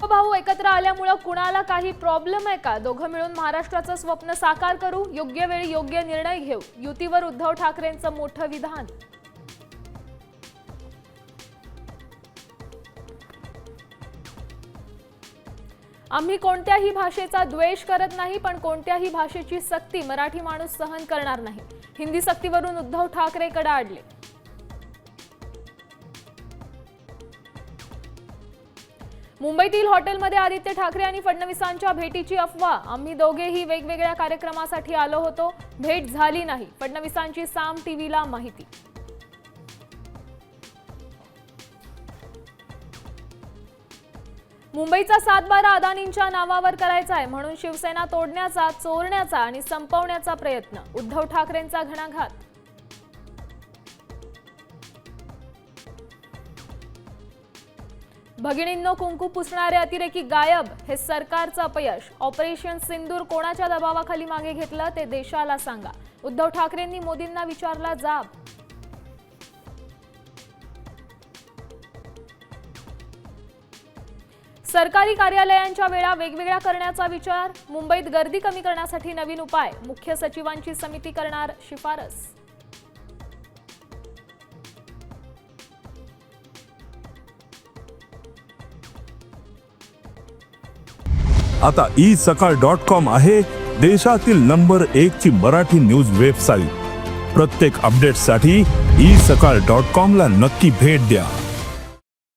भाऊ एकत्र आल्यामुळे कुणाला काही प्रॉब्लेम आहे का? दोघं मिळून महाराष्ट्राचं स्वप्न साकार करू, योग्य वेळी योग्य निर्णय घेऊ. युतीवर उद्धव ठाकरेंचं मोठं विधान. आम्ही कोणत्याही भाषेचा द्वेष करत नाही, पण कोणत्याही भाषेची सक्ती मराठी माणूस सहन करणार नाही. हिंदी सक्तीवरून उद्धव ठाकरे कडाडले. मुंबईतील हॉटेलमध्ये आदित्य ठाकरे आणि फडणवीसांच्या भेटीची अफवा. आम्ही दोघेही वेगवेगळ्या कार्यक्रमासाठी आलो होतो, भेट झाली नाही. फडणवीसांची साम टीव्हीला माहिती. मुंबईचा 7-12 अदानींच्या नावावर करायचा आहे म्हणून शिवसेना तोडण्याचा, चोरण्याचा आणि संपवण्याचा प्रयत्न. उद्धव ठाकरेंचा घणाघात. भगिनींनो कुंकू पुसणारे अतिरेकी गायब. हे सरकारचं अपयश. ऑपरेशन सिंदूर कोणाच्या दबावाखाली मागे घेतलं ते देशाला सांगा. उद्धव ठाकरेंनी मोदींना विचारला जाब. सरकारी कार्यालयांच्या वेळा वेगवेगळ्या करण्याचा विचार. मुंबईत गर्दी कमी करण्यासाठी नवीन उपाय. मुख्य सचिवांची समिती करणार शिफारस. आता isakal.com आहे देशातील नंबर 1 ची मराठी न्यूज वेबसाईट. प्रत्येक अपडेटसाठी isakal.com ला नक्की भेट द्या.